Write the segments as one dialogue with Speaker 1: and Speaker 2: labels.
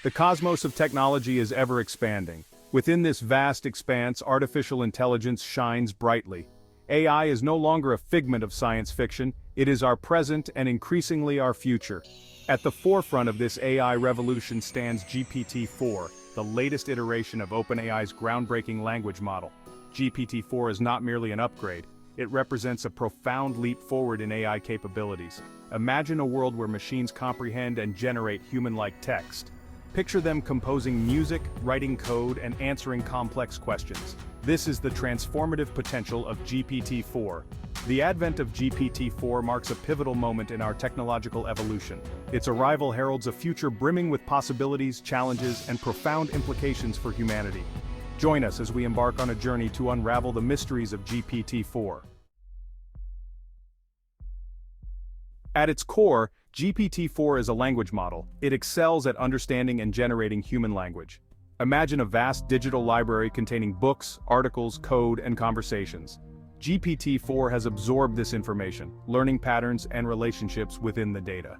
Speaker 1: The cosmos of technology is ever expanding. Within this vast expanse, artificial intelligence shines brightly. AI is no longer a figment of science fiction, it is our present and increasingly our future. At the forefront of this AI revolution stands GPT-4, the latest iteration of OpenAI's groundbreaking language model. GPT-4 is not merely an upgrade, it represents a profound leap forward in AI capabilities. Imagine a world where machines comprehend and generate human-like text. Picture them composing music, writing code, and answering complex questions. This is the transformative potential of GPT-4. The advent of GPT-4 marks a pivotal moment in our technological evolution. Its arrival heralds a future brimming with possibilities, challenges, and profound implications for humanity. Join us as we embark on a journey to unravel the mysteries of GPT-4. At its core, GPT-4 is a language model. It excels at understanding and generating human language. Imagine a vast digital library containing books, articles, code, and conversations. GPT-4 has absorbed this information, learning patterns and relationships within the data.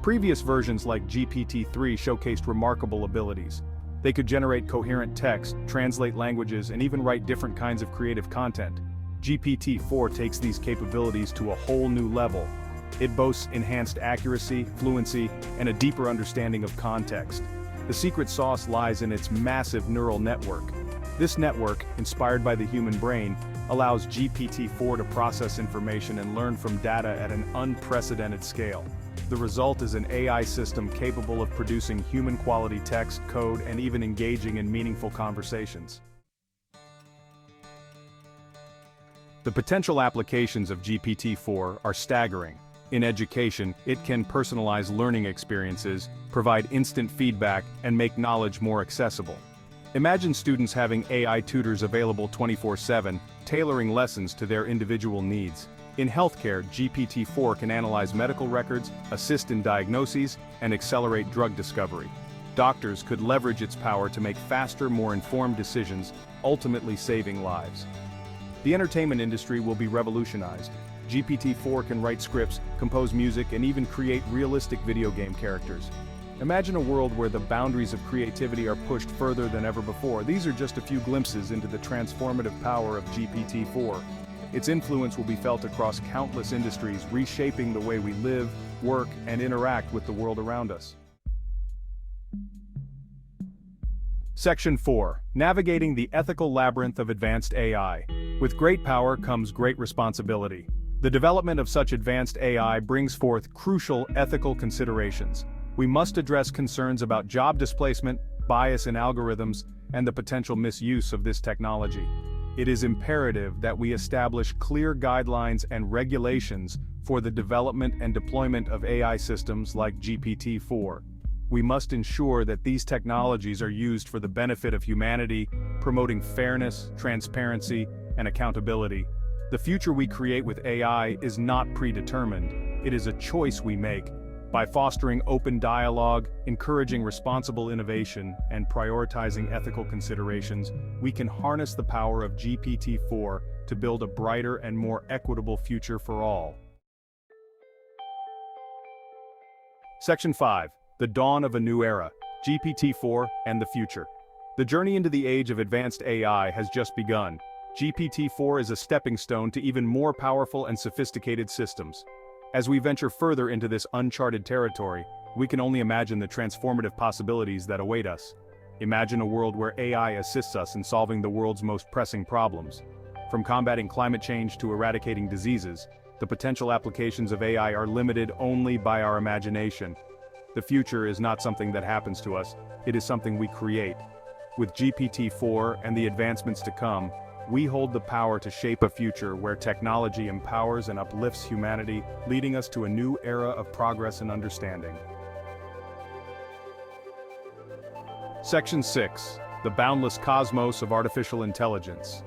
Speaker 1: Previous versions like GPT-3 showcased remarkable abilities. They could generate coherent text, translate languages, and even write different kinds of creative content. GPT-4 takes these capabilities to a whole new level. It boasts enhanced accuracy, fluency, and a deeper understanding of context. The secret sauce lies in its massive neural network. This network, inspired by the human brain, allows GPT-4 to process information and learn from data at an unprecedented scale. The result is an AI system capable of producing human-quality text, code, and even engaging in meaningful conversations. The potential applications of GPT-4 are staggering. In education, it can personalize learning experiences, provide instant feedback, and make knowledge more accessible. Imagine students having AI tutors available 24/7, tailoring lessons to their individual needs. In healthcare, GPT-4 can analyze medical records, assist in diagnoses, and accelerate drug discovery. Doctors could leverage its power to make faster, more informed decisions, ultimately saving lives. The entertainment industry will be revolutionized. GPT-4 can write scripts, compose music, and even create realistic video game characters. Imagine a world where the boundaries of creativity are pushed further than ever before. These are just a few glimpses into the transformative power of GPT-4. Its influence will be felt across countless industries, reshaping the way we live, work, and interact with the world around us. Section 4. Navigating the ethical labyrinth of advanced AI. With great power comes great responsibility. The development of such advanced AI brings forth crucial ethical considerations. We must address concerns about job displacement, bias in algorithms, and the potential misuse of this technology. It is imperative that we establish clear guidelines and regulations for the development and deployment of AI systems like GPT-4. We must ensure that these technologies are used for the benefit of humanity, promoting fairness, transparency, and accountability. The future we create with AI is not predetermined, it is a choice we make. By fostering open dialogue, encouraging responsible innovation, and prioritizing ethical considerations, we can harness the power of GPT-4 to build a brighter and more equitable future for all. Section 5. The Dawn of a New Era, GPT-4 and the Future. The journey into the age of advanced AI has just begun. GPT-4 is a stepping stone to even more powerful and sophisticated systems. As we venture further into this uncharted territory, we can only imagine the transformative possibilities that await us. Imagine a world where AI assists us in solving the world's most pressing problems. From combating climate change to eradicating diseases, the potential applications of AI are limited only by our imagination. The future is not something that happens to us, it is something we create. With GPT-4 and the advancements to come, we hold the power to shape a future where technology empowers and uplifts humanity, leading us to a new era of progress and understanding. Section 6. The Boundless Cosmos of Artificial Intelligence.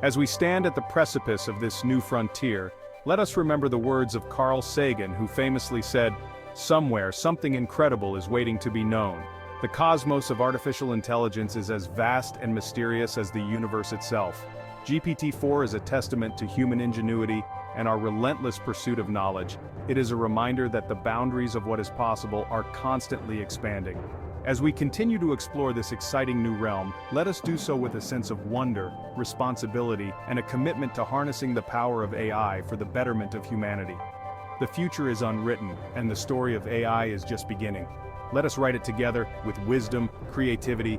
Speaker 1: As we stand at the precipice of this new frontier, let us remember the words of Carl Sagan, who famously said, "Somewhere, something incredible is waiting to be known." The cosmos of artificial intelligence is as vast and mysterious as the universe itself. GPT-4 is a testament to human ingenuity and our relentless pursuit of knowledge. It is a reminder that the boundaries of what is possible are constantly expanding. As we continue to explore this exciting new realm, let us do so with a sense of wonder, responsibility, and a commitment to harnessing the power of AI for the betterment of humanity. The future is unwritten, and the story of AI is just beginning. Let us write it together with wisdom, creativity,